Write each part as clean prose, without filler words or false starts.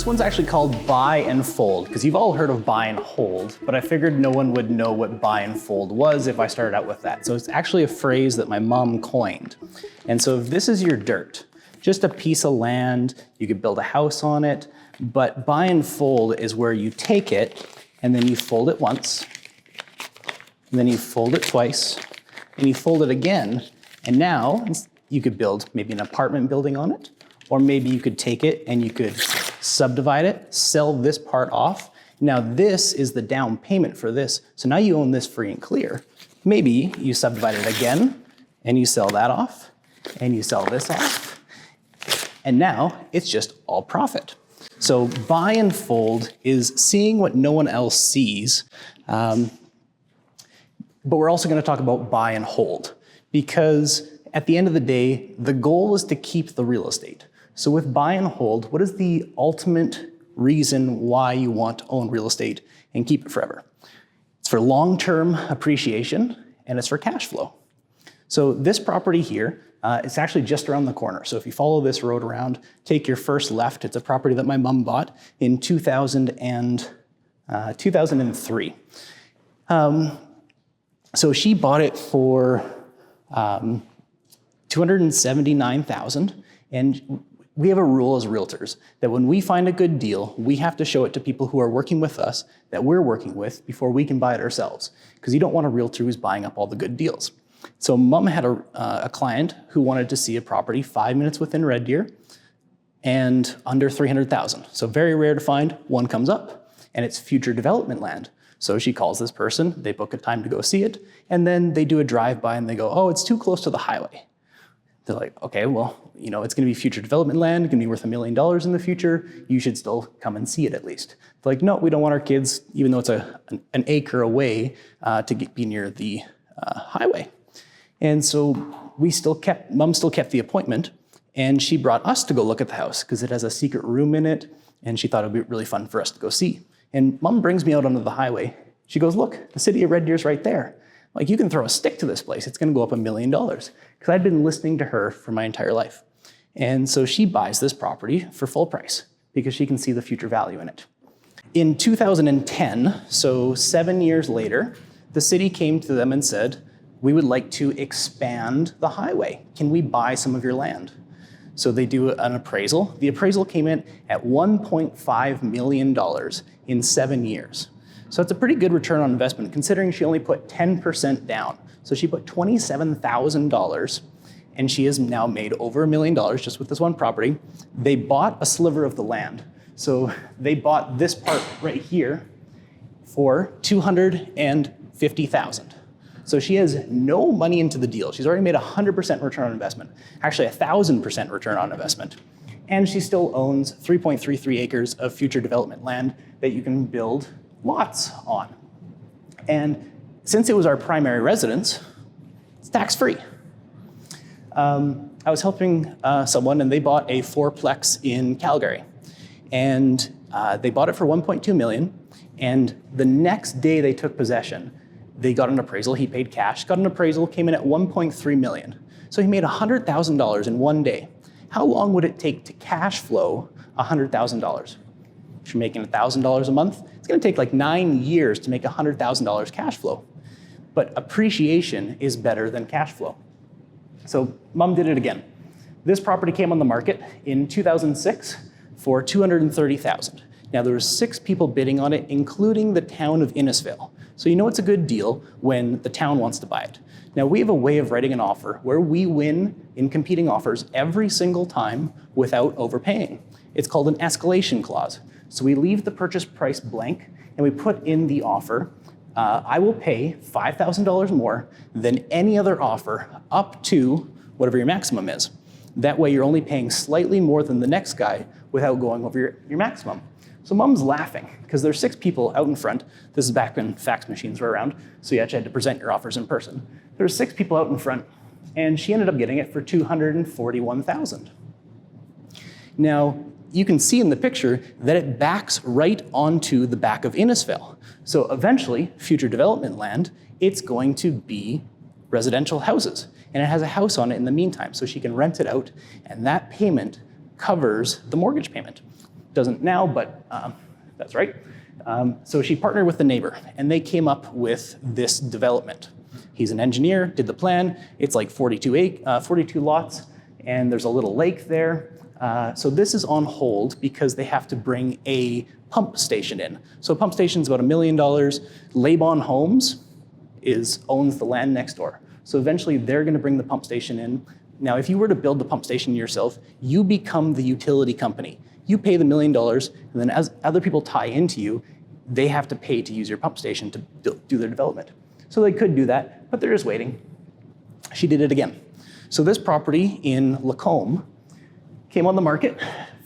one's actually called buy and fold, because you've all heard of buy and hold, but I figured no one would know what buy and fold was if I started out with that. So it's actually a phrase that my mom coined. And so if this is your dirt, just a piece of land, you could build a house on it, but buy and fold is where you take it and then you fold it once, and then you fold it twice, and you fold it again, and now you could build maybe an apartment building on it, or maybe you could take it and you could subdivide it, sell this part off. Now this is the down payment for this, so now you own this free and clear. Maybe you subdivide it again, and you sell that off, and you sell this off, and now it's just all profit. So buy and fold is seeing what no one else sees, but we're also going to talk about buy and hold, because at the end of the day, the goal is to keep the real estate. So with buy and hold, what is the ultimate reason why you want to own real estate and keep it forever? It's for long-term appreciation, and it's for cash flow. So this property here, it's actually just around the corner. So if you follow this road around, take your first left. It's a property that my mom bought in 2003. So she bought it for $279,000, and we have a rule as realtors that when we find a good deal, we have to show it to people who are working with us that we're working with before we can buy it ourselves, because you don't want a realtor who's buying up all the good deals. So Mom had a client who wanted to see a property 5 minutes within Red Deer and under $300,000. So very rare to find. One comes up, and it's future development land. So she calls this person, they book a time to go see it, and then they do a drive-by and they go, oh, it's too close to the highway. They're like, okay, well, you know, it's gonna be future development land, it's gonna be worth $1 million in the future, you should still come and see it at least. They're like, no, we don't want our kids, even though it's an acre away, to be near the highway. And so Mom still kept the appointment, and she brought us to go look at the house because it has a secret room in it, and she thought it'd be really fun for us to go see. And Mom brings me out onto the highway. She goes, look, the city of Red Deer's right there. Like, you can throw a stick to this place. It's gonna go up $1 million. Because I'd been listening to her for my entire life. And so she buys this property for full price because she can see the future value in it. In 2010, so 7 years later, the city came to them and said, we would like to expand the highway. Can we buy some of your land? So they do an appraisal. The appraisal came in at $1.5 million in 7 years. So it's a pretty good return on investment considering she only put 10% down. So she put $27,000 and she has now made over $1 million just with this one property. They bought a sliver of the land. So they bought this part right here for $250,000. So she has no money into the deal. She's already made 100% return on investment, actually 1,000% return on investment. And she still owns 3.33 acres of future development land that you can build lots on. And since it was our primary residence, it's tax-free. I was helping someone and they bought a fourplex in Calgary. And they bought it for $1.2 million. And the next day they took possession, they got an appraisal, he paid cash, got an appraisal, came in at $1.3 million. So he made $100,000 in one day. How long would it take to cash flow $100,000? If you're making $1,000 a month, it's gonna take like 9 years to make $100,000 cash flow. But appreciation is better than cash flow. So Mom did it again. This property came on the market in 2006 for $230,000. Now there were 6 people bidding on it, including the town of Innisfail. So you know it's a good deal when the town wants to buy it. Now we have a way of writing an offer where we win in competing offers every single time without overpaying. It's called an escalation clause. So we leave the purchase price blank and we put in the offer, I will pay $5,000 more than any other offer up to whatever your maximum is. That way you're only paying slightly more than the next guy without going over your maximum. So Mom's laughing because there's 6 people out in front. This is back when fax machines were around, so you actually had to present your offers in person. There's 6 people out in front, and she ended up getting it for $241,000. Now, you can see in the picture that it backs right onto the back of Innisfail. So eventually, future development land, it's going to be residential houses. And it has a house on it in the meantime, so she can rent it out, and that payment covers the mortgage payment. Doesn't now, but that's right. So she partnered with the neighbor, and they came up with this development. He's an engineer, did the plan. It's like 42 lots, and there's a little lake there. So this is on hold because they have to bring a pump station in. So a pump station's about $1 million. Laban Homes owns the land next door. So eventually they're gonna bring the pump station in. Now, if you were to build the pump station yourself, you become the utility company. You pay the $1 million, and then as other people tie into you, they have to pay to use your pump station to do their development. So they could do that, but they're just waiting. She did it again. So this property in Lacombe came on the market,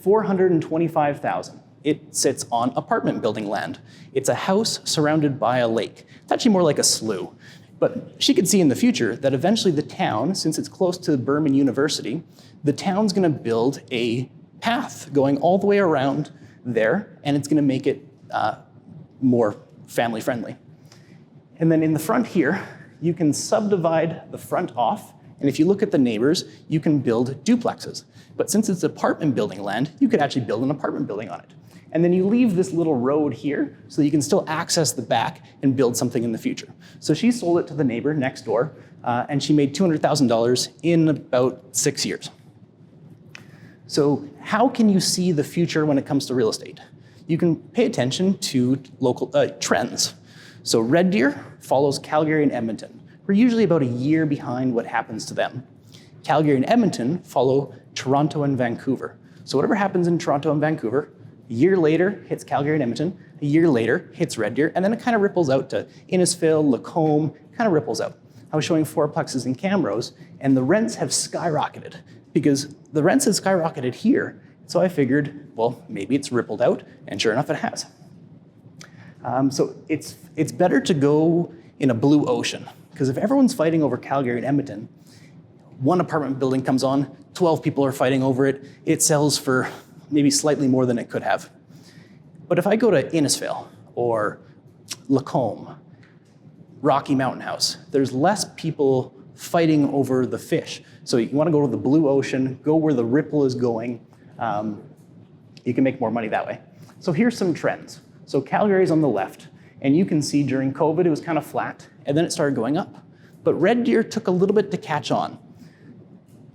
$425,000. It sits on apartment building land. It's a house surrounded by a lake. It's actually more like a slough. But she could see in the future that eventually the town, since it's close to Burman University, the town's gonna build a path going all the way around there, and it's gonna make it more family friendly. And then in the front here, you can subdivide the front off, and if you look at the neighbors, you can build duplexes. But since it's apartment building land, you could actually build an apartment building on it. And then you leave this little road here so that you can still access the back and build something in the future. So she sold it to the neighbor next door, and she made $200,000 in about 6 years. So how can you see the future when it comes to real estate? You can pay attention to local trends. So Red Deer follows Calgary and Edmonton. We're usually about a year behind what happens to them. Calgary and Edmonton follow Toronto and Vancouver. So whatever happens in Toronto and Vancouver, a year later hits Calgary and Edmonton, a year later hits Red Deer, and then it kind of ripples out to Innisfil, Lacombe, kind of ripples out. I was showing fourplexes in Camrose, and the rents have skyrocketed because the rents have skyrocketed here. So I figured, well, maybe it's rippled out, and sure enough, it has. So it's better to go in a blue ocean, because if everyone's fighting over Calgary and Edmonton, one apartment building comes on, 12 people are fighting over it, it sells for maybe slightly more than it could have. But if I go to Innisfil or Lacombe, Rocky Mountain House, there's less people fighting over the fish. So you want to go to the blue ocean, go where the ripple is going. You can make more money that way. So here's some trends. So Calgary's on the left, and you can see during COVID it was kind of flat, and then it started going up. But Red Deer took a little bit to catch on.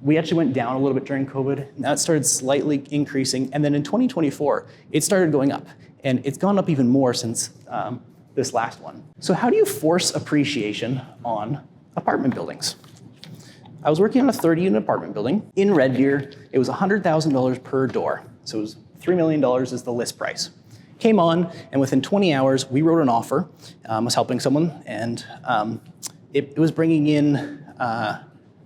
We actually went down a little bit during COVID. Now it started slightly increasing, and then in 2024, it started going up, and it's gone up even more since this last one. So how do you force appreciation on apartment buildings? I was working on a 30-unit apartment building. In Red Deer, it was $100,000 per door. So it was $3 million is the list price. Came on, and within 20 hours, we wrote an offer. I was helping someone, and it was bringing in,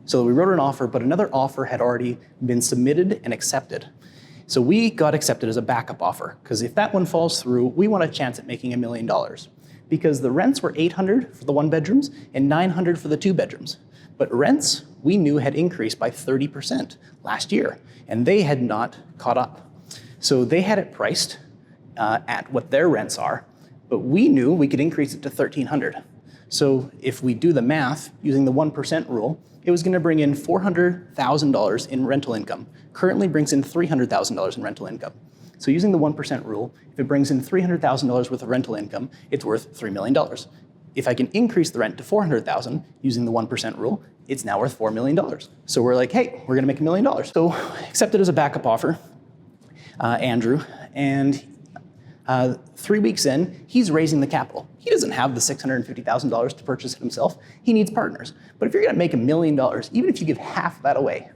so we wrote an offer, but another offer had already been submitted and accepted. So we got accepted as a backup offer, because if that one falls through, we want a chance at making $1 million. Because the rents were $800 for the 1 bedrooms and $900 for the 2 bedrooms. But rents, we knew, had increased by 30% last year, and they had not caught up. So they had it priced at what their rents are, but we knew we could increase it to $1,300. So if we do the math using the 1% rule, it was going to bring in $400,000 in rental income. Currently brings in $300,000 in rental income. So using the 1% rule, if it brings in $300,000 worth of rental income, it's worth $3 million. If I can increase the rent to $400,000 using the 1% rule, it's now worth $4 million. So we're like, hey, we're gonna make $1 million. So accepted as a backup offer, Andrew, and 3 weeks in, he's raising the capital. He doesn't have the $650,000 to purchase it himself. He needs partners. But if you're gonna make $1 million, even if you give half that away,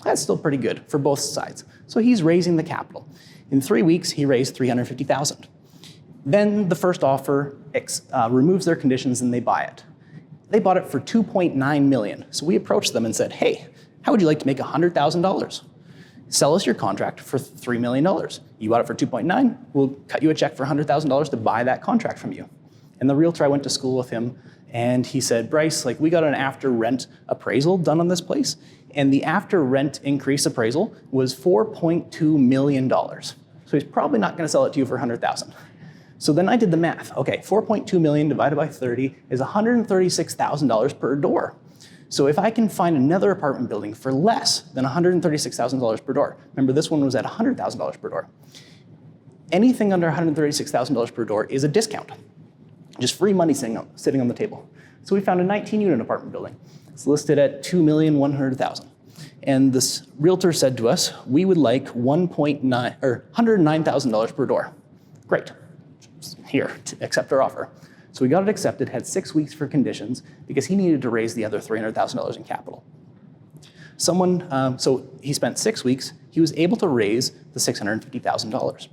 that's still pretty good for both sides. So he's raising the capital. In 3 weeks, he raised $350,000. Then the first offer removes their conditions and they buy it. They bought it for $2.9 million. So we approached them and said, hey, how would you like to make $100,000? Sell us your contract for $3 million. You bought it for 2.9, we'll cut you a check for $100,000 to buy that contract from you. And the realtor, I went to school with him, and he said, Bryce, like, we got an after rent appraisal done on this place, and the after rent increase appraisal was $4.2 million. So he's probably not gonna sell it to you for $100,000. So then I did the math. Okay, 4.2 million divided by 30 is $136,000 per door. So if I can find another apartment building for less than $136,000 per door, remember this one was at $100,000 per door. anything under $136,000 per door is a discount. Just free money sitting on the table. So we found a 19-unit apartment building. It's listed at $2,100,000. And this realtor said to us, we would like $109,000 per door. Great. Here, accept our offer. So we got it accepted, had 6 weeks for conditions because he needed to raise the other $300,000 in capital. So he spent 6 weeks. He was able to raise the $650,000.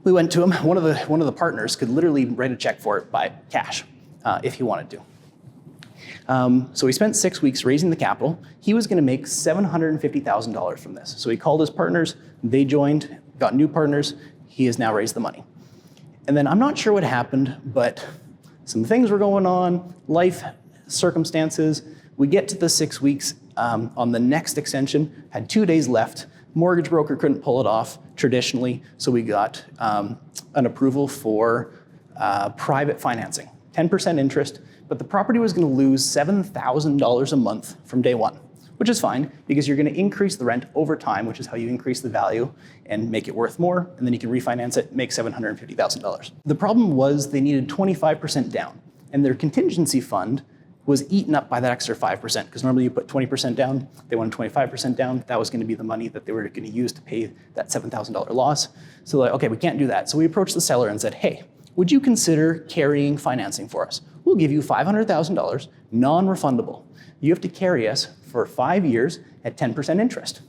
We went to him. One of the partners could literally write a check for it by cash if he wanted to. So he spent 6 weeks raising the capital. He was going to make $750,000 from this. So he called his partners. They joined, got new partners. He has now raised the money. And then I'm not sure what happened, but some things were going on, life circumstances. We get to the 6 weeks on the next extension, had 2 days left. Mortgage broker couldn't pull it off traditionally, so we got an approval for private financing, 10% interest, but the property was going to lose $7,000 a month from day one, which is fine because you're going to increase the rent over time, which is how you increase the value and make it worth more, and then you can refinance it, make $750,000. The problem was they needed 25% down, and their contingency fund was eaten up by that extra 5%, because normally you put 20% down, they wanted 25% down. That was going to be the money that they were going to use to pay that $7,000 loss. So like, okay, we can't do that. So we approached the seller and said, hey, would you consider carrying financing for us? We'll give you $500,000, non-refundable. You have to carry us for 5 years at 10% interest.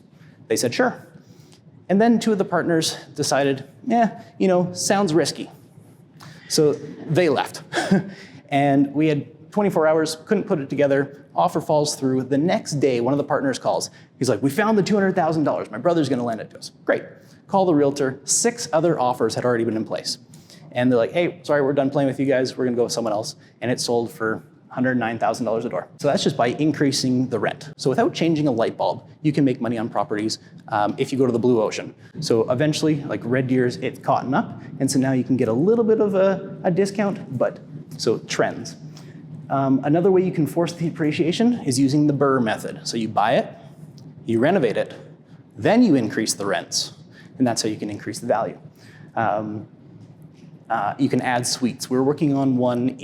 They said, sure. And then 2 of the partners decided, sounds risky. So they left. And we had 24 hours, couldn't put it together, offer falls through. The next day, one of the partners calls. He's like, we found the $200,000. My brother's gonna lend it to us. Great. Call the realtor. 6 other offers had already been in place. And they're like, hey, sorry, we're done playing with you guys. We're gonna go with someone else. And it sold for $109,000 a door. So that's just by increasing the rent. So without changing a light bulb, you can make money on properties if you go to the blue ocean. So eventually, like Red Deer's, it's caught up. And so now you can get a little bit of a discount, so trends. Another way you can force the depreciation is using the BRRRR method. So you buy it, you renovate it, then you increase the rents, and that's how you can increase the value. You can add suites. We were working on one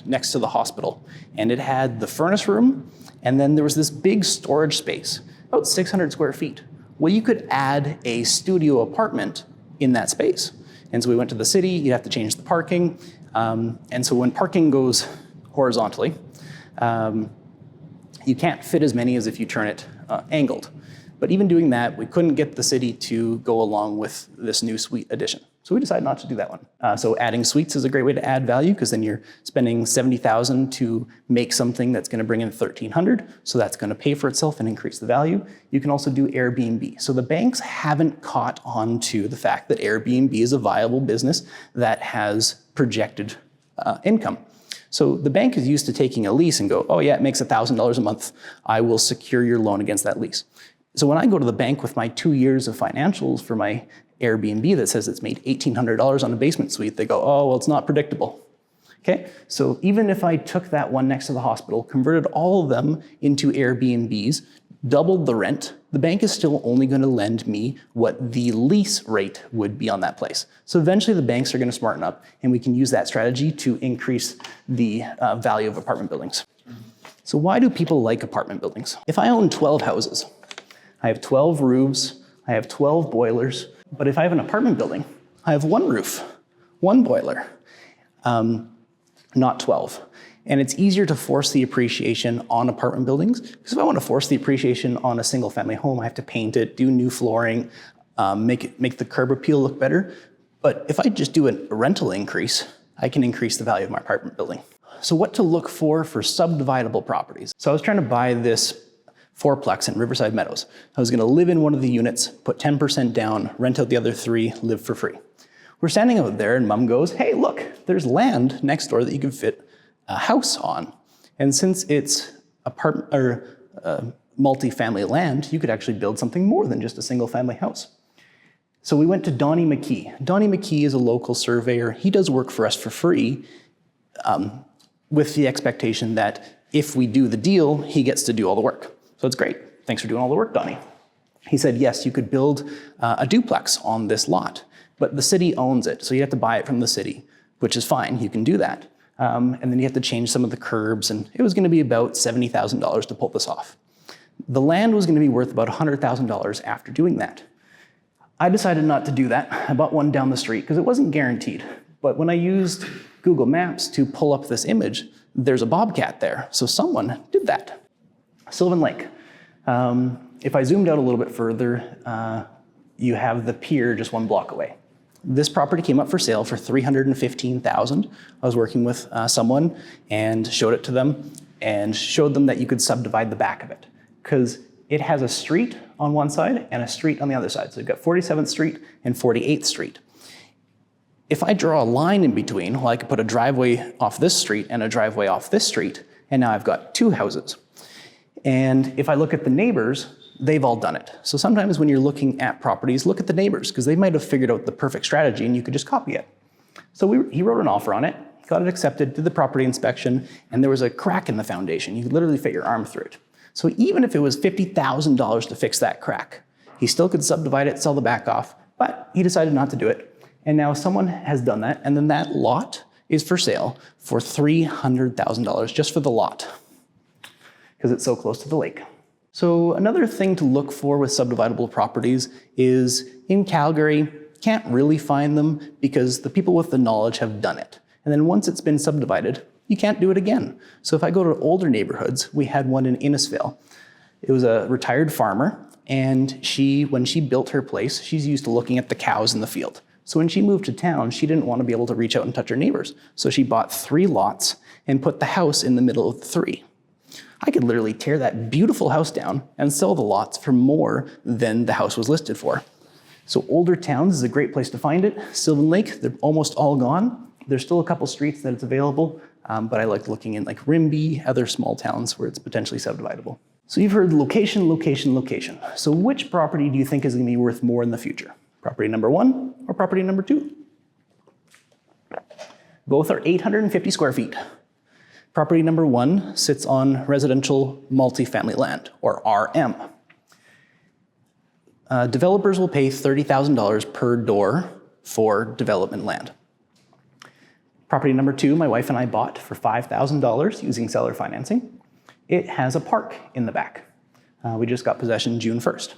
next to the hospital, and it had the furnace room, and then there was this big storage space, about 600 square feet. Well, you could add a studio apartment in that space. And so we went to the city, you'd have to change the parking, and so when parking goes horizontally, you can't fit as many as if you turn it angled. But even doing that, we couldn't get the city to go along with this new suite addition. So we decided not to do that one. So adding suites is a great way to add value because then you're spending $70,000 to make something that's going to bring in $1,300. So that's going to pay for itself and increase the value. You can also do Airbnb. So the banks haven't caught on to the fact that Airbnb is a viable business that has projected income. So the bank is used to taking a lease and go, oh yeah, it makes $1,000 a month. I will secure your loan against that lease. So when I go to the bank with my 2 years of financials for my Airbnb that says it's made $1,800 on a basement suite, they go, oh, well, it's not predictable. Okay, so even if I took that one next to the hospital, converted all of them into Airbnbs, doubled the rent, the bank is still only going to lend me what the lease rate would be on that place. So eventually the banks are going to smarten up, and we can use that strategy to increase the value of apartment buildings. So why do people like apartment buildings? If I own 12 houses, I have 12 roofs, I have 12 boilers, but if I have an apartment building, I have 1 roof, 1 boiler, not 12. And it's easier to force the appreciation on apartment buildings, because if I want to force the appreciation on a single family home, I have to paint it, do new flooring, make the curb appeal look better. But if I just do a rental increase, I can increase the value of my apartment building. So what to look for subdividable properties? So I was trying to buy this 4-plex in Riverside Meadows. I was going to live in one of the units, put 10% down, rent out the other 3, live for free. We're standing out there and Mom goes, hey, look, there's land next door that you can fit a house on. And since it's multi-family land, you could actually build something more than just a single family house. So we went to Donnie McKee. Donnie McKee is a local surveyor. He does work for us for free with the expectation that if we do the deal, he gets to do all the work. So it's great. Thanks for doing all the work, Donnie. He said, yes, you could build a duplex on this lot. but the city owns it, so you have to buy it from the city, which is fine, you can do that. And then you have to change some of the curbs, and it was gonna be about $70,000 to pull this off. The land was gonna be worth about $100,000 after doing that. I decided not to do that. I bought one down the street because it wasn't guaranteed. But when I used Google Maps to pull up this image, there's a bobcat there. So someone did that. Sylvan Lake. If I zoomed out a little bit further, you have the pier just one block away. This property came up for sale for $315,000. I was working with someone and showed it to them and showed them that you could subdivide the back of it, because it has a street on one side and a street on the other side. So you've got 47th Street and 48th Street. If I draw a line in between, well, I could put a driveway off this street and a driveway off this street, and now I've got two houses. And if I look at the neighbors, they've all done it. So sometimes when you're looking at properties, look at the neighbors, because they might have figured out the perfect strategy and you could just copy it. So he wrote an offer on it, got it accepted, did the property inspection, and there was a crack in the foundation. You could literally fit your arm through it. So even if it was $50,000 to fix that crack, he still could subdivide it, sell the back off, but he decided not to do it. And now someone has done that, and then that lot is for sale for $300,000 just for the lot, because it's so close to the lake. So another thing to look for with subdividable properties is in Calgary, can't really find them because the people with the knowledge have done it. And then once it's been subdivided, you can't do it again. So if I go to older neighborhoods, we had one in Innisfil. It was a retired farmer, and when she built her place, she's used to looking at the cows in the field. So when she moved to town, she didn't want to be able to reach out and touch her neighbors. So she bought 3 lots and put the house in the middle of the 3. I could literally tear that beautiful house down and sell the lots for more than the house was listed for. So older towns is a great place to find it. Sylvan Lake, they're almost all gone. There's still a couple streets that it's available, but I like looking in like Rimbey, other small towns where it's potentially subdividable. So you've heard location, location, location. So which property do you think is going to be worth more in the future? Property number 1 or property number 2? Both are 850 square feet. Property number 1 sits on residential multifamily land, or RM. Developers will pay $30,000 per door for development land. Property number 2, my wife and I bought for $5,000 using seller financing. It has a park in the back. We just got possession June 1st.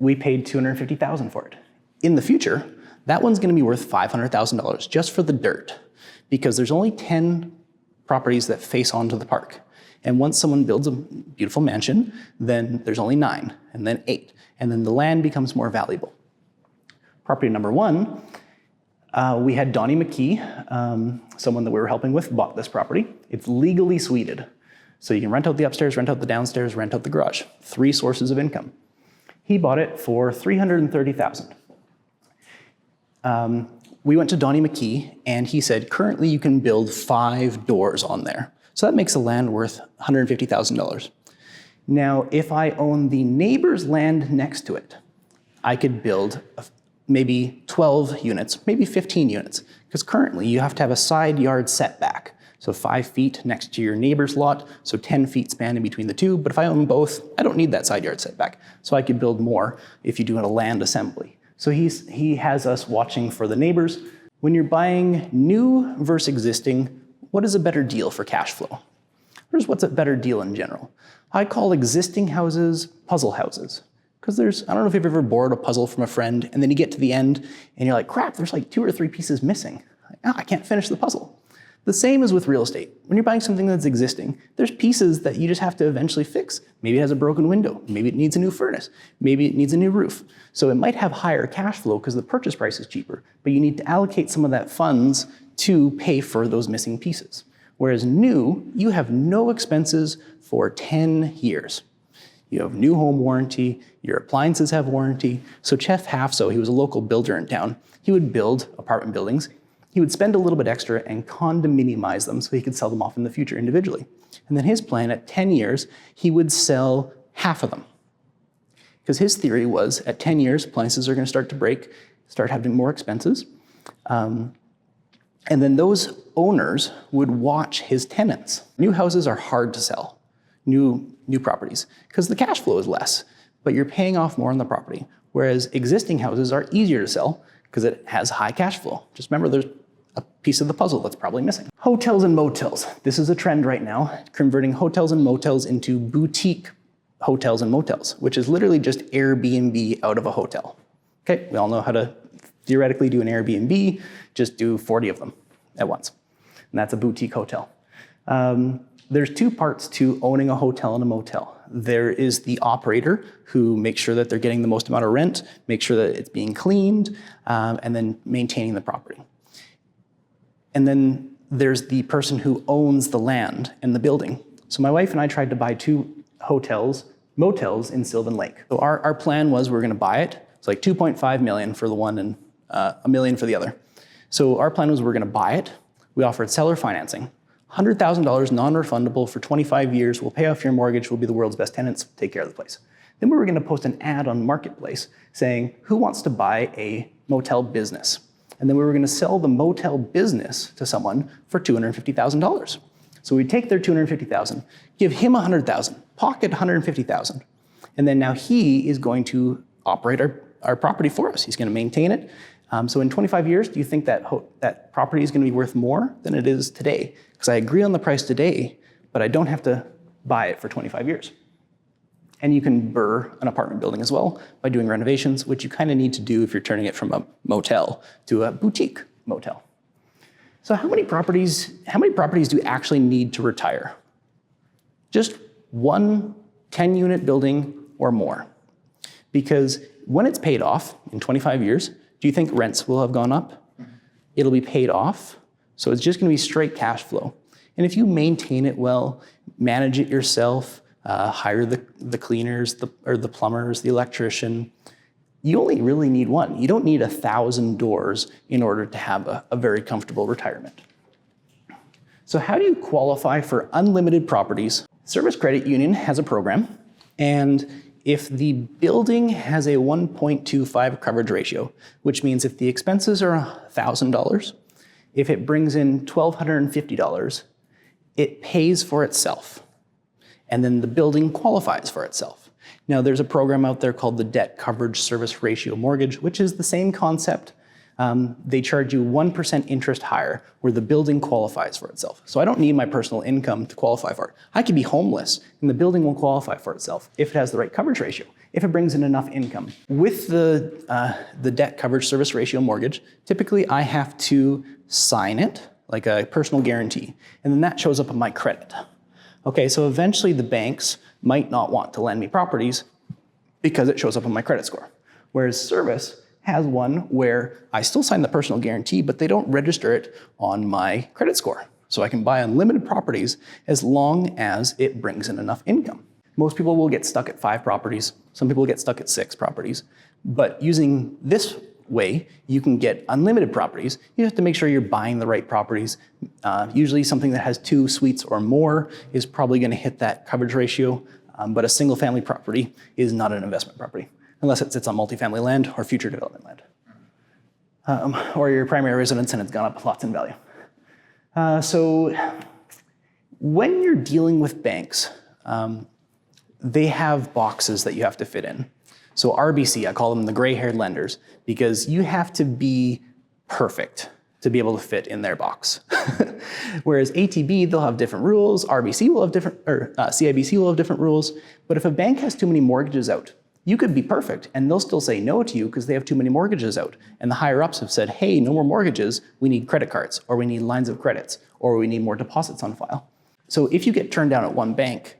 We paid $250,000 for it. In the future, that one's gonna be worth $500,000 just for the dirt, because there's only 10 properties that face onto the park. And once someone builds a beautiful mansion, then there's only 9, and then 8, and then the land becomes more valuable. Property number 1, we had Donnie McKee, someone that we were helping with, bought this property. It's legally suited. So you can rent out the upstairs, rent out the downstairs, rent out the garage. 3 sources of income. He bought it for $330,000. We went to Donnie McKee, and he said, currently you can build 5 doors on there. So that makes the land worth $150,000. Now, if I own the neighbor's land next to it, I could build maybe 12 units, maybe 15 units, because currently you have to have a side yard setback. So 5 feet next to your neighbor's lot, so 10 feet span in between the 2. But if I own both, I don't need that side yard setback. So I could build more if you do a land assembly. So he has us watching for the neighbors. When you're buying new versus existing, what is a better deal for cash flow? Or what's a better deal in general? I call existing houses puzzle houses. Because I don't know if you've ever borrowed a puzzle from a friend, and then you get to the end, and you're like, crap, there's like 2 or 3 pieces missing. I can't finish the puzzle. The same is with real estate. When you're buying something that's existing, there's pieces that you just have to eventually fix. Maybe it has a broken window. Maybe it needs a new furnace. Maybe it needs a new roof. So it might have higher cash flow because the purchase price is cheaper, but you need to allocate some of that funds to pay for those missing pieces. Whereas new, you have no expenses for 10 years. You have new home warranty, your appliances have warranty. So Jeff Halfso, he was a local builder in town. He would build apartment buildings. He would spend a little bit extra and condominiumize them so he could sell them off in the future individually. And then his plan, at 10 years, he would sell half of them. Because his theory was, at 10 years, appliances are going to start to break, start having more expenses. And then those owners would watch his tenants. New houses are hard to sell, new properties, because the cash flow is less, but you're paying off more on the property. Whereas existing houses are easier to sell because it has high cash flow. Just remember, there's a piece of the puzzle that's probably missing. Hotels and motels. This is a trend right now, converting hotels and motels into boutique hotels and motels, which is literally just Airbnb out of a hotel. Okay, we all know how to theoretically do an Airbnb, just do 40 of them at once. And that's a boutique hotel. There's two parts to owning a hotel and a motel. There is the operator who makes sure that they're getting the most amount of rent, make sure that it's being cleaned, and then maintaining the property. And then there's the person who owns the land and the building. So my wife and I tried to buy 2 motels in Sylvan Lake. So our plan was we're gonna buy it. It's like 2.5 million for the one and $1 million for the other. So our plan was we're gonna buy it. We offered seller financing. $100,000 non-refundable for 25 years. We'll pay off your mortgage. We'll be the world's best tenants. Take care of the place. Then we were gonna post an ad on Marketplace saying, who wants to buy a motel business? And then we were gonna sell the motel business to someone for $250,000. So we'd take their $250,000, give him $100,000, pocket $150,000. And then now he is going to operate our property for us. He's gonna maintain it. So in 25 years, do you think that property is gonna be worth more than it is today? Because I agree on the price today, but I don't have to buy it for 25 years. And you can BRRRR an apartment building as well by doing renovations, which you kind of need to do if you're turning it from a motel to a boutique motel. So how many properties do you actually need to retire? Just one 10-unit building or more. Because when it's paid off in 25 years, do you think rents will have gone up? It'll be paid off, so it's just gonna be straight cash flow. And if you maintain it well, manage it yourself, hire the cleaners, or the plumbers, the electrician, you only really need one. You don't need 1,000 doors in order to have a very comfortable retirement. So how do you qualify for unlimited properties? Service Credit Union has a program, and if the building has a 1.25 coverage ratio, which means if the expenses are $1,000, if it brings in $1,250, it pays for itself. And then the building qualifies for itself. Now there's a program out there called the Debt Coverage Service Ratio Mortgage, which is the same concept. They charge you 1% interest higher where the building qualifies for itself. So I don't need my personal income to qualify for it. I could be homeless and the building will qualify for itself if it has the right coverage ratio, if it brings in enough income. With the Debt Coverage Service Ratio Mortgage, typically I have to sign it like a personal guarantee, and then that shows up on my credit. Okay, so eventually the banks might not want to lend me properties because it shows up on my credit score. Whereas Service has one where I still sign the personal guarantee, but they don't register it on my credit score. So I can buy unlimited properties as long as it brings in enough income. Most people will get stuck at 5 properties. Some people get stuck at 6 properties. But using this way, you can get unlimited properties. You have to make sure you're buying the right properties. Usually something that has 2 suites or more is probably gonna hit that coverage ratio, but a single family property is not an investment property, unless it sits on multifamily land or future development land. Or your primary residence and it's gone up lots in value. So when you're dealing with banks, they have boxes that you have to fit in. So RBC, I call them the gray-haired lenders, because you have to be perfect to be able to fit in their box. Whereas ATB, they'll have different rules, RBC will have different, or CIBC will have different rules, but if a bank has too many mortgages out, you could be perfect and they'll still say no to you because they have too many mortgages out. And the higher ups have said, hey, no more mortgages, we need credit cards, or we need lines of credits, or we need more deposits on file. So if you get turned down at one bank,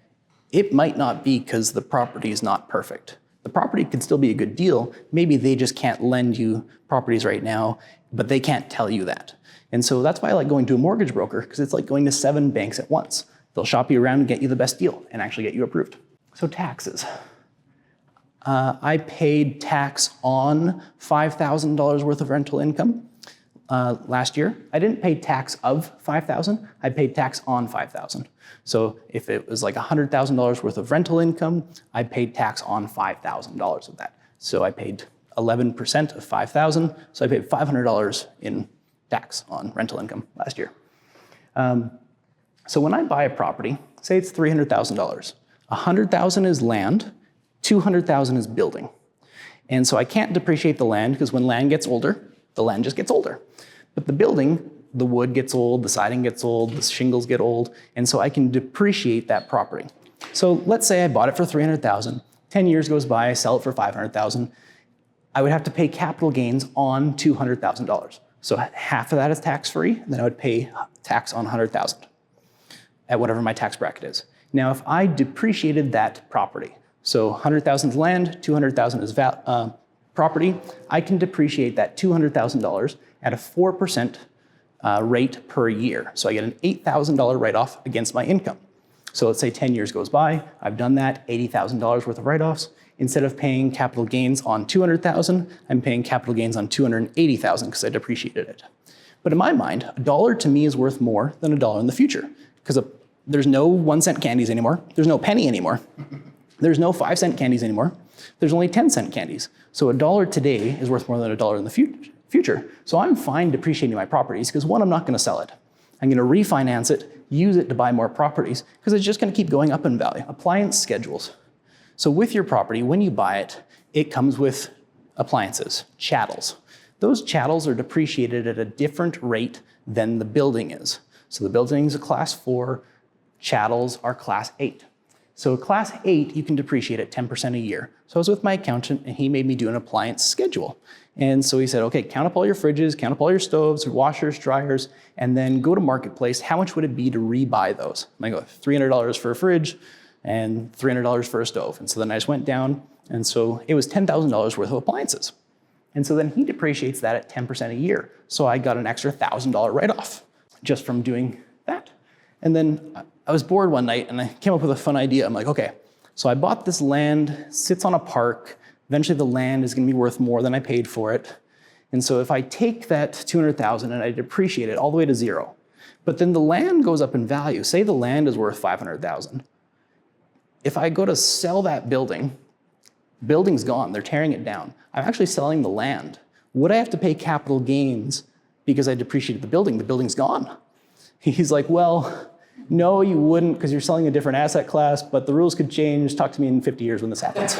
it might not be because the property is not perfect. The property could still be a good deal. Maybe they just can't lend you properties right now, but they can't tell you that. And so that's why I like going to a mortgage broker, because it's like going to 7 banks at once. They'll shop you around and get you the best deal and actually get you approved. So taxes. I paid tax on $5,000 worth of rental income last year. I didn't pay tax of $5,000, I paid tax on $5,000. So if it was like $100,000 worth of rental income, I paid tax on $5,000 of that. So I paid 11% of $5,000, so I paid $500 in tax on rental income last year. So when I buy a property, say it's $300,000, $100,000 is land, $200,000 is building. And so I can't depreciate the land because when land gets older, The land just gets older. But the building, the wood gets old, the siding gets old, the shingles get old, and so I can depreciate that property. So let's say I bought it for $300,000. 10 years goes by, I sell it for $500,000. I would have to pay capital gains on $200,000. So half of that is tax-free, then I would pay tax on $100,000 at whatever my tax bracket is. Now, if I depreciated that property, so $100,000 is land, $200,000 is property, I can depreciate that $200,000 at a 4% rate per year. So I get an $8,000 write-off against my income. So let's say 10 years goes by, I've done that, $80,000 worth of write-offs. Instead of paying capital gains on $200,000, I'm paying capital gains on $280,000 because I depreciated it. But in my mind, a dollar to me is worth more than a dollar in the future because there's no 1 cent candies anymore. There's no penny anymore. There's no 5 cent candies anymore. There's only 10 cent candies. So a dollar today is worth more than a dollar in the future. So I'm fine depreciating my properties because one, I'm not going to sell it. I'm going to refinance it, use it to buy more properties because it's just going to keep going up in value. Appliance schedules. So with your property, when you buy it, it comes with appliances, chattels. Those chattels are depreciated at a different rate than the building is. So the building is a class 4, chattels are class 8. So class 8, you can depreciate at 10% a year. So I was with my accountant and he made me do an appliance schedule. And so he said, okay, count up all your fridges, count up all your stoves, washers, dryers, and then go to Marketplace. How much would it be to rebuy those? I go, $300 for a fridge and $300 for a stove. And so then I just went down, and so it was $10,000 worth of appliances. And so then he depreciates that at 10% a year. So I got an extra $1,000 write-off just from doing that. And then I was bored one night and I came up with a fun idea. I'm like, okay, so I bought this land, sits on a park. Eventually the land is gonna be worth more than I paid for it. And so if I take that $200,000 and I depreciate it all the way to zero, but then the land goes up in value, say the land is worth $500,000. If I go to sell that building, building's gone, they're tearing it down. I'm actually selling the land. Would I have to pay capital gains because I depreciated the building? The building's gone. He's like, well, no, you wouldn't because you're selling a different asset class, but the rules could change. Talk to me in 50 years when this happens.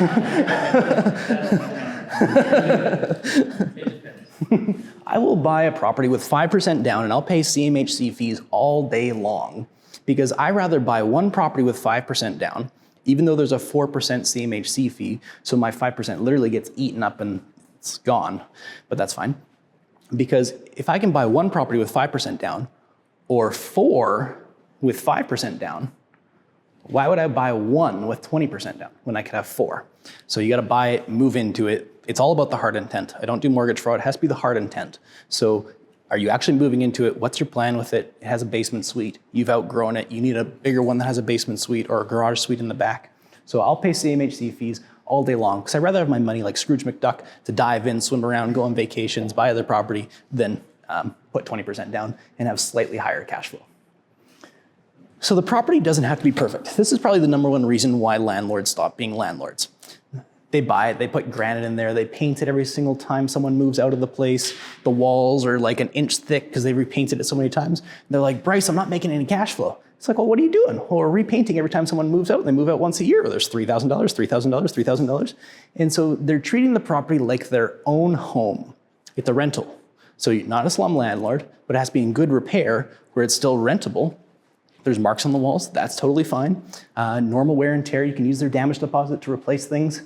I will buy a property with 5% down and I'll pay CMHC fees all day long because I rather buy one property with 5% down, even though there's a 4% CMHC fee, so my 5% literally gets eaten up and it's gone, but that's fine. Because if I can buy one property with 5% down or 4 with 5% down, why would I buy one with 20% down when I could have 4? So you gotta buy it, move into it. It's all about the hard intent. I don't do mortgage fraud, it has to be the hard intent. So are you actually moving into it? What's your plan with it? It has a basement suite. You've outgrown it. You need a bigger one that has a basement suite or a garage suite in the back. So I'll pay CMHC fees all day long because I'd rather have my money like Scrooge McDuck to dive in, swim around, go on vacations, buy other property than put 20% down and have slightly higher cash flow. So the property doesn't have to be perfect. This is probably the number one reason why landlords stop being landlords. They buy it, they put granite in there, they paint it every single time someone moves out of the place. The walls are like an inch thick because they repainted it so many times. They're like, Bryce, I'm not making any cash flow. It's like, well, what are you doing? Well, we're repainting every time someone moves out. They move out once a year. There's $3,000, $3,000, $3,000. And so they're treating the property like their own home. It's a rental. So you're not a slum landlord, but it has to be in good repair where it's still rentable. There's marks on the walls, that's totally fine. Normal wear and tear, you can use their damage deposit to replace things.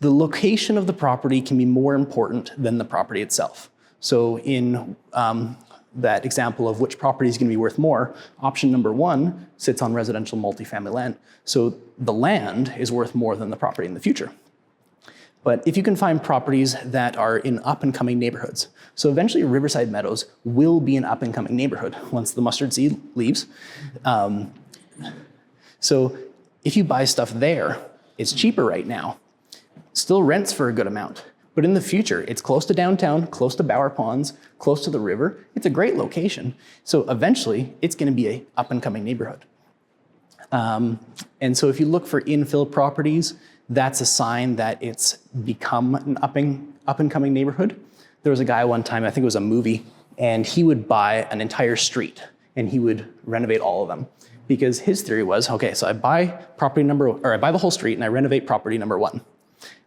The location of the property can be more important than the property itself. So in that example of which property is going to be worth more, option number 1 sits on residential multifamily land. So the land is worth more than the property in the future. But if you can find properties that are in up-and-coming neighborhoods, so eventually Riverside Meadows will be an up-and-coming neighborhood once the mustard seed leaves. So if you buy stuff there, it's cheaper right now. Still rents for a good amount. But in the future, it's close to downtown, close to Bower Ponds, close to the river. It's a great location. So eventually, it's going to be an up-and-coming neighborhood. And so if you look for infill properties, that's a sign that it's become an up-and-coming neighborhood. There was a guy one time, I think it was a movie, and he would buy an entire street and he would renovate all of them. Because his theory was, okay, so I buy the whole street and I renovate property number 1.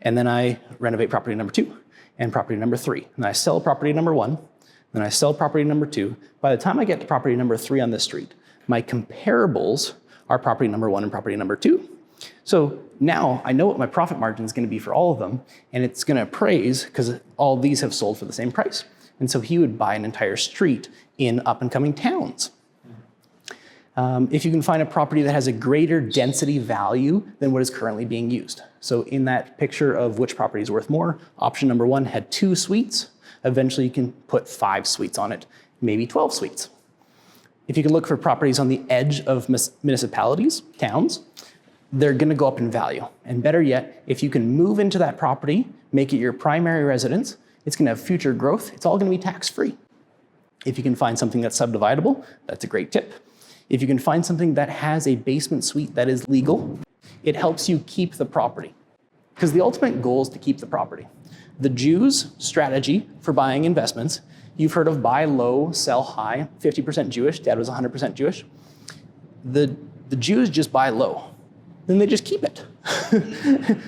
And then I renovate property number 2. and property number 3. And I sell property number 1, then I sell property number 2. By the time I get to property number 3 on this street, my comparables are property number 1 and property number 2. So now I know what my profit margin is going to be for all of them, and it's going to appraise because all these have sold for the same price. And so he would buy an entire street in up-and-coming towns. If you can find a property that has a greater density value than what is currently being used. So in that picture of which property is worth more, option number 1 had 2 suites. Eventually you can put 5 suites on it, maybe 12 suites. If you can look for properties on the edge of municipalities, towns, they're gonna go up in value. And better yet, if you can move into that property, make it your primary residence, it's gonna have future growth, it's all gonna be tax-free. If you can find something that's subdividable, that's a great tip. If you can find something that has a basement suite that is legal, it helps you keep the property. Because the ultimate goal is to keep the property. The Jews' strategy for buying investments, you've heard of buy low, sell high, 50% Jewish, Dad was 100% Jewish. The Jews just buy low, then they just keep it.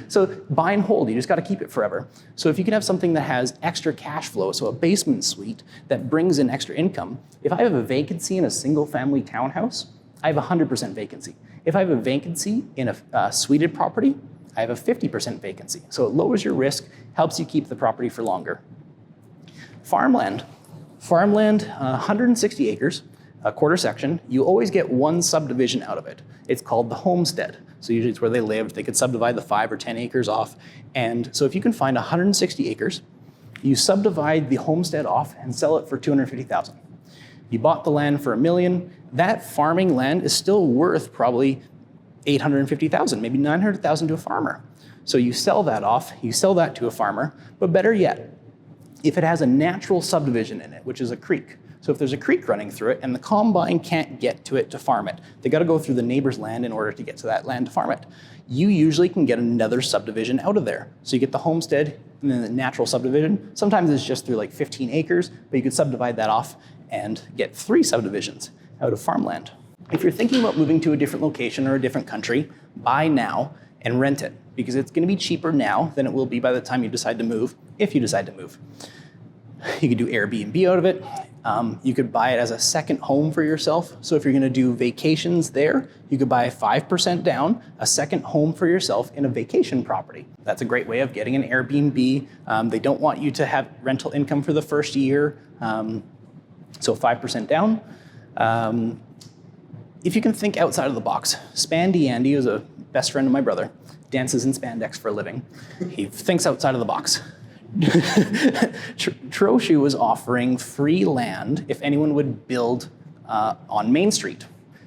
So buy and hold, you just gotta keep it forever. So if you can have something that has extra cash flow, so a basement suite that brings in extra income, if I have a vacancy in a single family townhouse, I have 100% vacancy. If I have a vacancy in a suited property, I have a 50% vacancy. So it lowers your risk, helps you keep the property for longer. Farmland, 160 acres, a quarter section, you always get one subdivision out of it. It's called the homestead. So usually it's where they lived. They could subdivide the 5 or 10 acres off. And so if you can find 160 acres, you subdivide the homestead off and sell it for $250,000. You bought the land for $1 million. That farming land is still worth probably $850,000, maybe $900,000 to a farmer. So you sell that off, you sell that to a farmer, but better yet, if it has a natural subdivision in it, which is a creek. So if there's a creek running through it and the combine can't get to it to farm it, they gotta go through the neighbor's land in order to get to that land to farm it. You usually can get another subdivision out of there. So you get the homestead and then the natural subdivision. Sometimes it's just through like 15 acres, but you could subdivide that off and get 3 subdivisions out of farmland. If you're thinking about moving to a different location or a different country, buy now and rent it, because it's gonna be cheaper now than it will be by the time you decide to move, if you decide to move. You could do Airbnb out of it. You could buy it as a second home for yourself. So if you're gonna do vacations there, you could buy 5% down, a second home for yourself in a vacation property. That's a great way of getting an Airbnb. They don't want you to have rental income for the first year, so 5% down. If you can think outside of the box, Spandy Andy, who's a best friend of my brother, dances in spandex for a living. He thinks outside of the box. Troshu was offering free land if anyone would build on Main Street.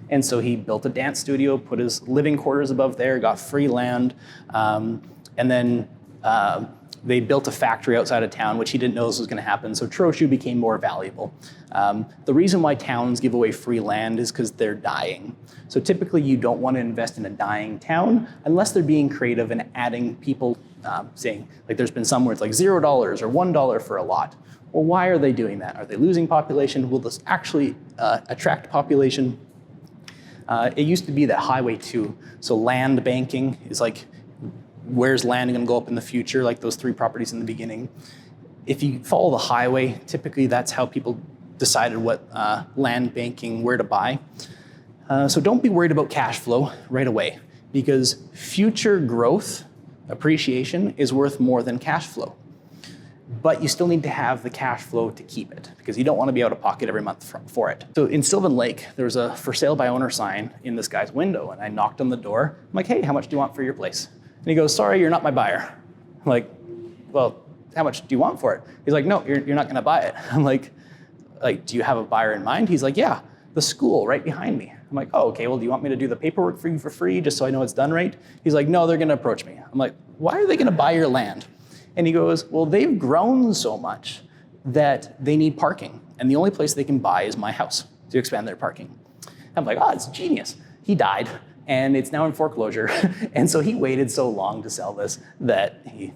And so he built a dance studio, put his living quarters above there, got free land, and then they built a factory outside of town, which he didn't know this was gonna happen, so Troshu became more valuable. The reason why towns give away free land is because they're dying. So typically you don't want to invest in a dying town unless they're being creative and adding people, saying, like there's been some where it's like $0 or $1 for a lot. Well, why are they doing that? Are they losing population? Will this actually attract population? It used to be that Highway 2, so land banking is like, where's land going to go up in the future, like those 3 properties in the beginning. If you follow the highway, typically that's how people decided what land banking, where to buy. So don't be worried about cash flow right away, because future growth, appreciation, is worth more than cash flow. But you still need to have the cash flow to keep it, because you don't want to be out of pocket every month for it. So in Sylvan Lake, there was a for sale by owner sign in this guy's window, and I knocked on the door. I'm like, hey, how much do you want for your place? And he goes, sorry, you're not my buyer. I'm like, well, how much do you want for it? He's like, no, you're not gonna buy it. I'm like, do you have a buyer in mind? He's like, yeah, the school right behind me. I'm like, oh, okay, well, do you want me to do the paperwork for you for free just so I know it's done right? He's like, no, they're gonna approach me. I'm like, why are they gonna buy your land? And he goes, well, they've grown so much that they need parking. And the only place they can buy is my house to expand their parking. I'm like, oh, it's genius. He died, and it's now in foreclosure. And so he waited so long to sell this that he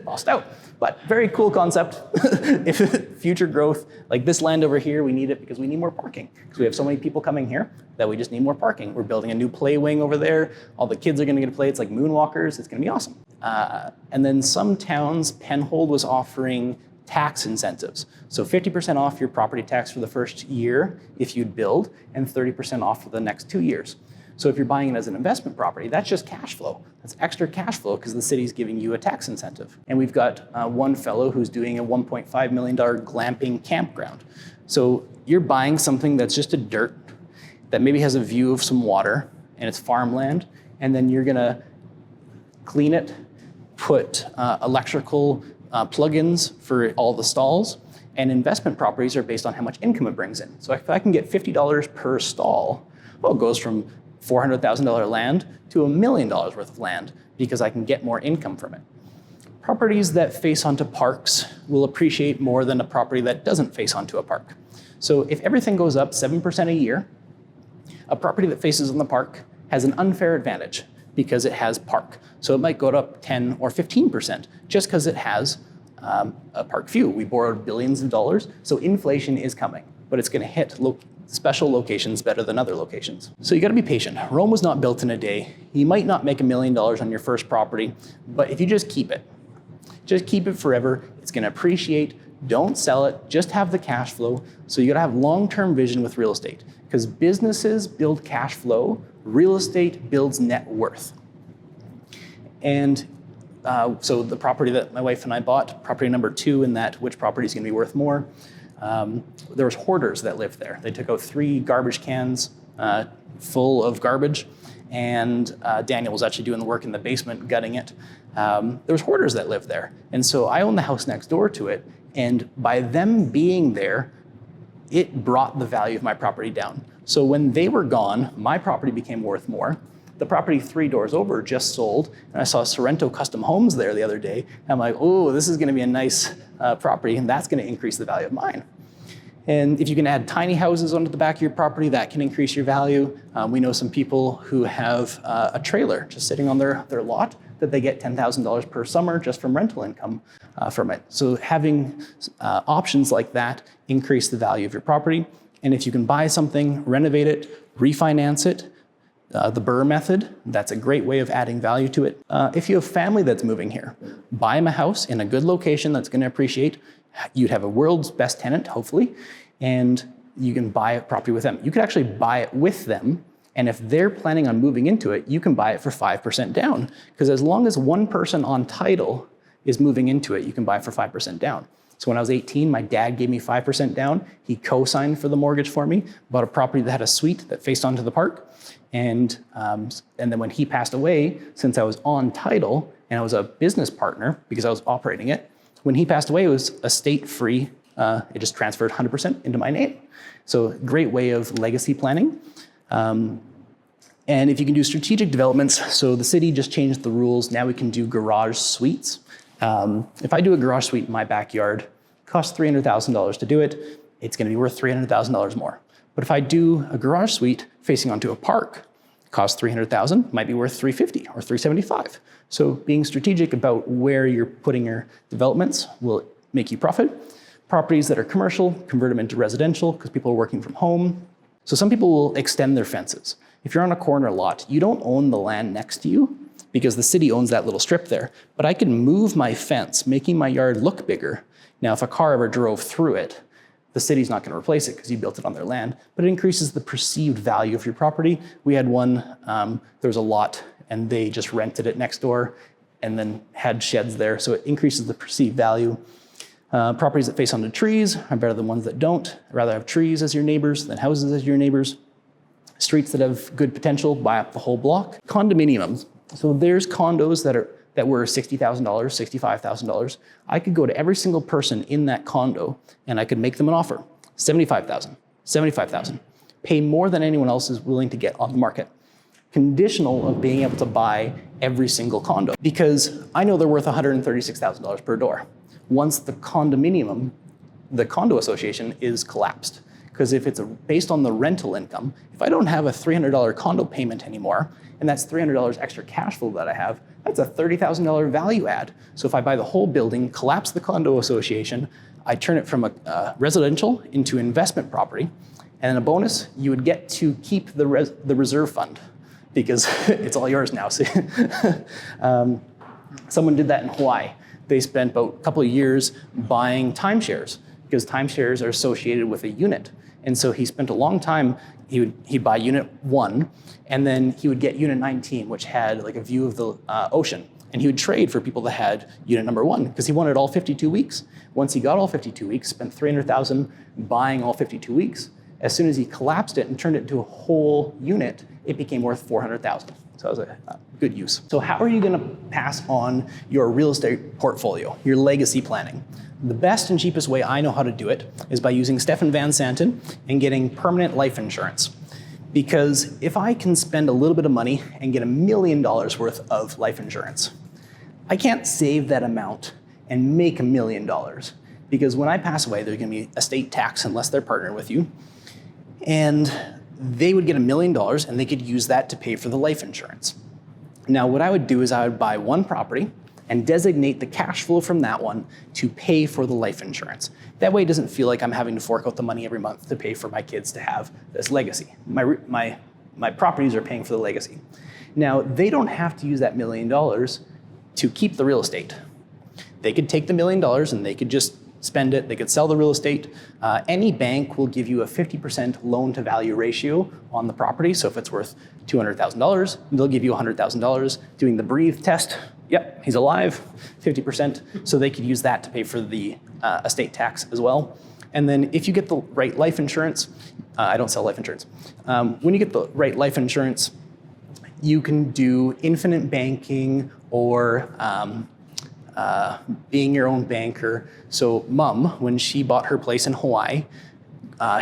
lost out. But very cool concept. If future growth, like this land over here, we need it because we need more parking. Because we have so many people coming here that we just need more parking. We're building a new play wing over there. All the kids are gonna get to play. It's like moonwalkers. It's gonna be awesome. And then some towns, Penhold was offering tax incentives. So 50% off your property tax for the first year if you'd build, and 30% off for the next 2 years. So if you're buying it as an investment property, that's just cash flow. That's extra cash flow because the city's giving you a tax incentive. And we've got one fellow who's doing a $1.5 million glamping campground. So you're buying something that's just a dirt that maybe has a view of some water and it's farmland, and then you're gonna clean it, put electrical plugins for all the stalls, and investment properties are based on how much income it brings in. So if I can get $50 per stall, well, it goes from $400,000 land to $1 million worth of land because I can get more income from it. Properties that face onto parks will appreciate more than a property that doesn't face onto a park. So if everything goes up 7% a year, a property that faces on the park has an unfair advantage because it has park. So it might go up 10 or 15% just because it has a park view. We borrowed billions of dollars, so inflation is coming, but it's going to hit special locations better than other locations. So you got to be patient. Rome was not built in a day. You might not make $1 million on your first property, but if you just keep it forever, it's going to appreciate. Don't sell it, just have the cash flow. So you got to have long-term vision with real estate because businesses build cash flow, real estate builds net worth. And so the property that my wife and I bought, property number 2 in that which property is going to be worth more, there was hoarders that lived there. They took out 3 garbage cans full of garbage, and Daniel was actually doing the work in the basement, gutting it. There was hoarders that lived there. And so I own the house next door to it, and by them being there, it brought the value of my property down. So when they were gone, my property became worth more. The property 3 doors over just sold, and I saw Sorrento Custom Homes there the other day. And I'm like, oh, this is gonna be a nice property, and that's gonna increase the value of mine. And if you can add tiny houses onto the back of your property, that can increase your value. We know some people who have a trailer just sitting on their lot that they get $10,000 per summer just from rental income from it. So having options like that increase the value of your property. And if you can buy something, renovate it, refinance it, the BRRRR method, that's a great way of adding value to it. If you have family that's moving here, buy them a house in a good location that's going to appreciate. You'd have a world's best tenant, hopefully, and you can buy a property with them. You could actually buy it with them, and if they're planning on moving into it, you can buy it for 5% down, because as long as one person on title is moving into it, you can buy it for 5% down. So when I was 18, my dad gave me 5% down. He co-signed for the mortgage for me, bought a property that had a suite that faced onto the park, and then when he passed away, since I was on title and I was a business partner because I was operating it, when he passed away, it was estate-free. It just transferred 100% into my name. So great way of legacy planning. And if you can do strategic developments, so the city just changed the rules. Now we can do garage suites. If I do a garage suite in my backyard, it costs $300,000 to do it. It's going to be worth $300,000 more. But if I do a garage suite facing onto a park, it costs $300,000, might be worth $350 or $375. So being strategic about where you're putting your developments will make you profit. Properties that are commercial, convert them into residential because people are working from home. So some people will extend their fences. If you're on a corner lot, you don't own the land next to you because the city owns that little strip there. But I can move my fence, making my yard look bigger. Now, if a car ever drove through it, the city's not going to replace it because you built it on their land, but it increases the perceived value of your property. We had one, there was a lot, and they just rented it next door and then had sheds there, so it increases the perceived value. Properties that face onto trees are better than ones that don't. I'd rather have trees as your neighbors than houses as your neighbors. Streets that have good potential, buy up the whole block. Condominiums. So there's condos that were $60,000, $65,000. I could go to every single person in that condo and I could make them an offer. $75,000, $75,000. Pay more than anyone else is willing to get on the market. Conditional of being able to buy every single condo, because I know they're worth $136,000 per door. Once the condominium, the condo association is collapsed. Because if it's based on the rental income, if I don't have a $300 condo payment anymore, and that's $300 extra cash flow that I have, that's a $30,000 value add. So if I buy the whole building, collapse the condo association, I turn it from a residential into investment property, and a bonus, you would get to keep the reserve fund because it's all yours now. Someone did that in Hawaii. They spent about a couple of years buying timeshares because timeshares are associated with a unit. And so he spent a long time, he'd buy unit 1, and then he would get unit 19, which had like a view of the ocean. And he would trade for people that had unit number 1 because he wanted all 52 weeks. Once he got all 52 weeks, spent $300,000 buying all 52 weeks. As soon as he collapsed it and turned it into a whole unit, it became worth $400,000. So that was a good use. So how are you gonna pass on your real estate portfolio, your legacy planning? The best and cheapest way I know how to do it is by using Stefan Van Santen and getting permanent life insurance. Because if I can spend a little bit of money and get $1 million worth of life insurance, I can't save that amount and make $1 million. Because when I pass away, there's gonna be estate tax unless they're partnered with you. And they would get $1 million and they could use that to pay for the life insurance. Now, what I would do is I would buy one property and designate the cash flow from that one to pay for the life insurance. That way it doesn't feel like I'm having to fork out the money every month to pay for my kids to have this legacy. My properties are paying for the legacy. Now, they don't have to use that $1 million to keep the real estate. They could take the $1 million and they could just spend it, they could sell the real estate. Any bank will give you a 50% loan to value ratio on the property. So if it's worth $200,000, they'll give you $100,000. Doing the breathe test, yep, he's alive, 50%. So they could use that to pay for the estate tax as well. And then if you get the right life insurance, I don't sell life insurance. When you get the right life insurance, you can do infinite banking or being your own banker. So Mom, when she bought her place in Hawaii,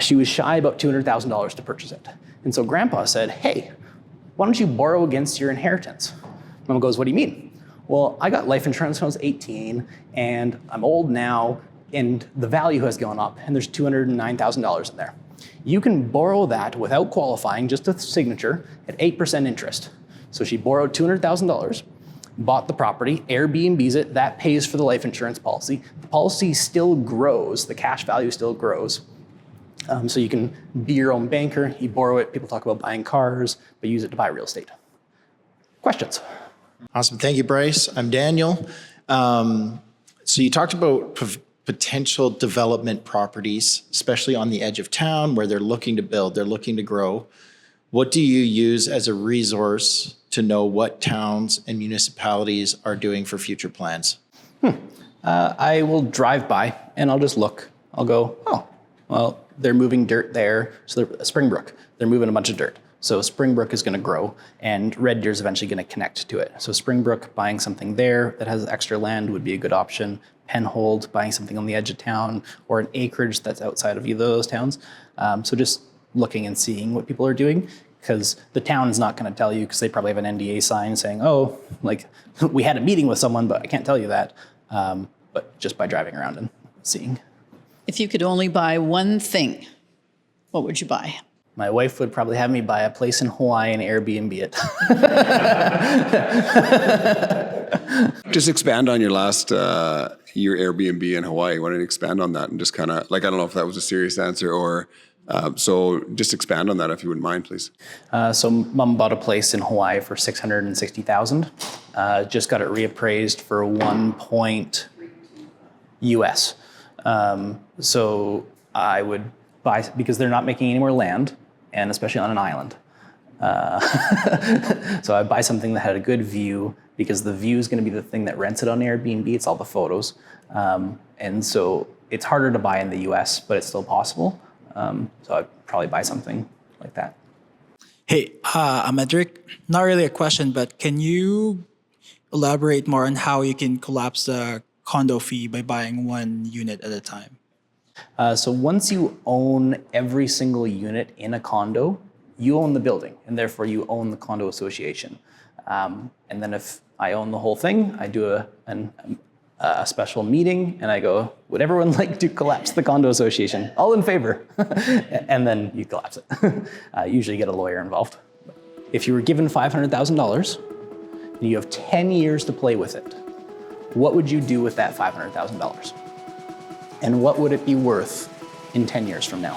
she was shy about $200,000 to purchase it. And so Grandpa said, hey, why don't you borrow against your inheritance? Mom goes, what do you mean? Well, I got life insurance when I was 18 and I'm old now and the value has gone up and there's $209,000 in there. You can borrow that without qualifying, just a signature at 8% interest. So she borrowed $200,000, bought the property, Airbnbs it, that pays for the life insurance policy. The policy still grows, the cash value still grows. So you can be your own banker, you borrow it, people talk about buying cars, but use it to buy real estate. Questions? Awesome, thank you, Bryce. I'm Daniel. So you talked about potential development properties, especially on the edge of town where they're looking to build, they're looking to grow. What do you use as a resource to know what towns and municipalities are doing for future plans? I will drive by and I'll just look. I'll go, oh, well, they're moving dirt there. So Springbrook, they're moving a bunch of dirt. So Springbrook is gonna grow and Red Deer is eventually gonna connect to it. So Springbrook, buying something there that has extra land would be a good option. Penhold, buying something on the edge of town or an acreage that's outside of either of those towns. So just looking and seeing what people are doing, because the town is not going to tell you because they probably have an NDA sign saying, oh, like we had a meeting with someone, but I can't tell you that. But just by driving around and seeing. If you could only buy one thing, what would you buy? My wife would probably have me buy a place in Hawaii and Airbnb it. Just expand on your last, your Airbnb in Hawaii. Why don't you expand on that and just kind of, like, I don't know if that was a serious answer or, so just expand on that if you wouldn't mind, please. So Mom bought a place in Hawaii for $660,000. Just got it reappraised for $1 US. So I would buy, because they're not making any more land, and especially on an island. So I'd buy something that had a good view, because the view is going to be the thing that rents it on Airbnb. It's all the photos. And so it's harder to buy in the US, but it's still possible. So I'd probably buy something like that. Hey, I'm Edric. Not really a question, but can you elaborate more on how you can collapse the condo fee by buying one unit at a time? So once you own every single unit in a condo, you own the building, and therefore you own the condo association. And then if I own the whole thing, I do a special meeting, and I go, would everyone like to collapse the condo association? All in favor. And then you collapse it. Usually you get a lawyer involved. If you were given $500,000 and you have 10 years to play with it, what would you do with that $500,000? And what would it be worth in 10 years from now?